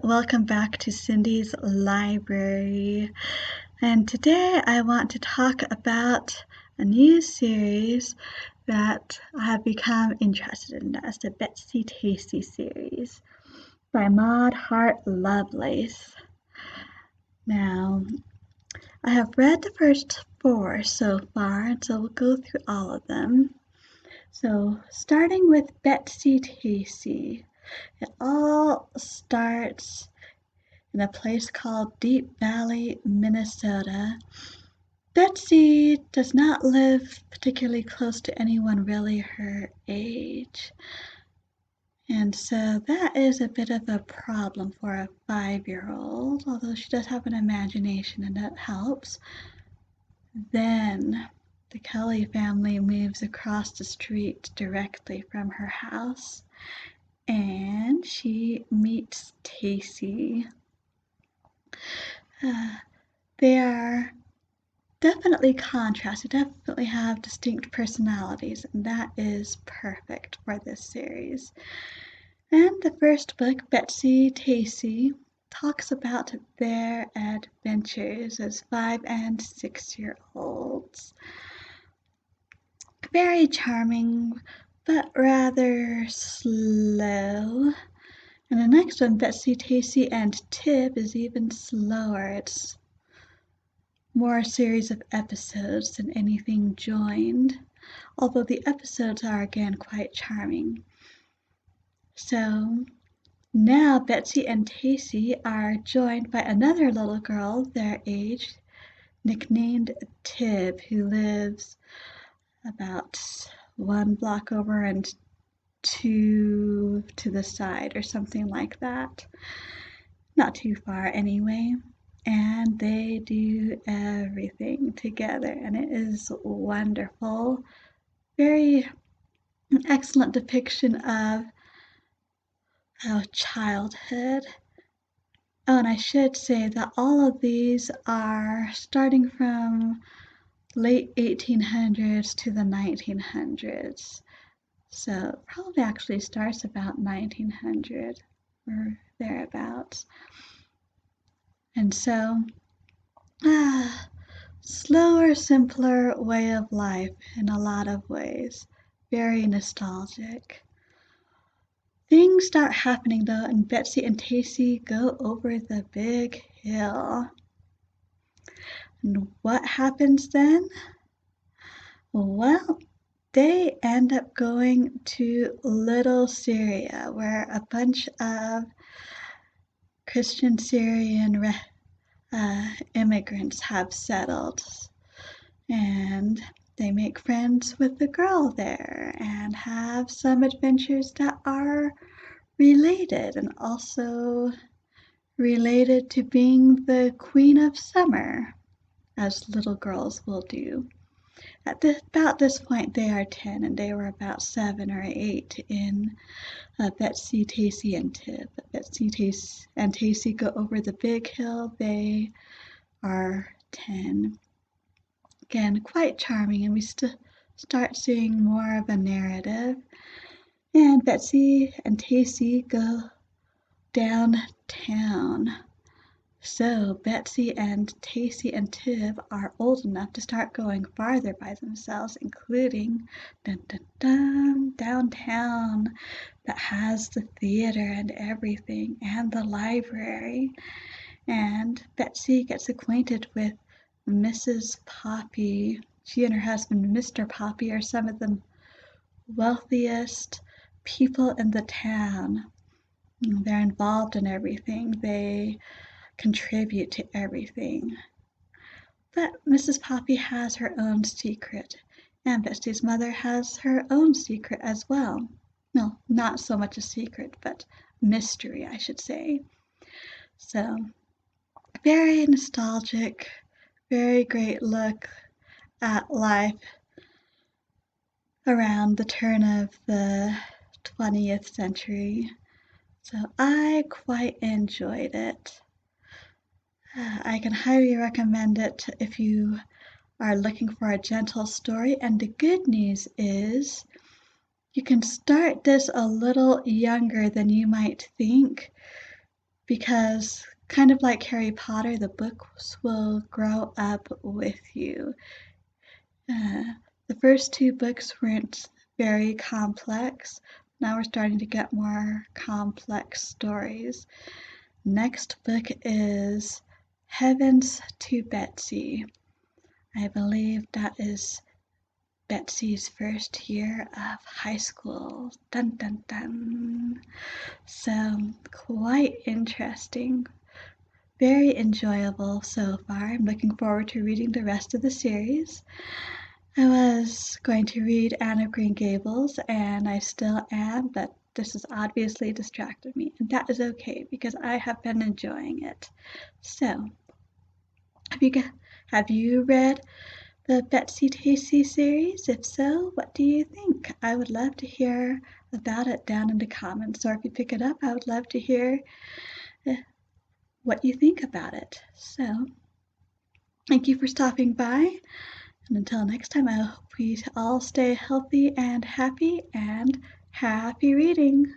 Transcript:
welcome back to Cindy's Library. And today I want to talk about a new series that I have become interested in. That's the Betsy-Tasy series by Maud Hart Lovelace. Now, I have read the first 4 so far, and so we'll go through all of them. So, starting with Betsy-Tasy. It all starts in a place called Deep Valley, Minnesota. Betsy does not live particularly close to anyone really her age. And so that is a bit of a problem for a 5-year-old, although she does have an imagination and that helps. Then the Kelly family moves across the street directly from her house, and she meets Tasy. They are definitely contrast. They definitely have distinct personalities, and that is perfect for this series. And the first book, Betsy-Tasy, talks about their adventures as 5- and 6-year-olds. Very charming, but rather slow. And the next one, Betsy-Tasy and Tib, is even slower. It's more a series of episodes than anything joined, although the episodes are again quite charming. So now Betsy and Tasy are joined by another little girl their age, nicknamed Tib, who lives about 1 block over and 2 to the side or something like that. Not too far anyway. And they do everything together, and it is wonderful. Very excellent depiction of childhood. Oh, and I should say that all of these are starting from late 1800s to the 1900s. So it probably actually starts about 1900 or thereabouts. And so, slower, simpler way of life in a lot of ways. Very nostalgic. Things start happening though, and Betsy and Tasy go over the big hill. And what happens then? Well, they end up going to Little Syria, where a bunch of Christian Syrian immigrants have settled, and they make friends with the girl there and have some adventures that are related, and also related to being the Queen of Summer, as little girls will do. About this point they are 10, and they were about 7 or 8 in Betsy, Tasy, and Tib. Betsy, Tasy, and Tasy go over the big hill. They are 10. Again, quite charming, and we start seeing more of a narrative. And Betsy and Tasy go downtown. So Betsy and Tasy and Tib are old enough to start going farther by themselves, including downtown that has the theater and everything, and the library. And Betsy gets acquainted with Mrs. Poppy. She and her husband, Mr. Poppy, are some of the wealthiest people in the town. They're involved in everything. They contribute to everything. But Mrs. Poppy has her own secret, and Betsy's mother has her own secret as well. No, not so much a secret, but mystery, I should say. So, very nostalgic, very great look at life around the turn of the 20th century. So I quite enjoyed it. I can highly recommend it if you are looking for a gentle story. And the good news is you can start this a little younger than you might think, because kind of like Harry Potter, the books will grow up with you. The first two books weren't very complex. Now we're starting to get more complex stories. Next book is Heavens to Betsy. I believe that is Betsy's first year of high school. Dun dun dun. So quite interesting. Very enjoyable so far. I'm looking forward to reading the rest of the series. I was going to read Anne of Green Gables, and I still am, but this has obviously distracted me, and that is okay because I have been enjoying it. So, have you read the Betsy-Tasy series? If so, what do you think? I would love to hear about it down in the comments, or if you pick it up, I would love to hear what you think about it. So, thank you for stopping by, and until next time, I hope we all stay healthy and happy reading.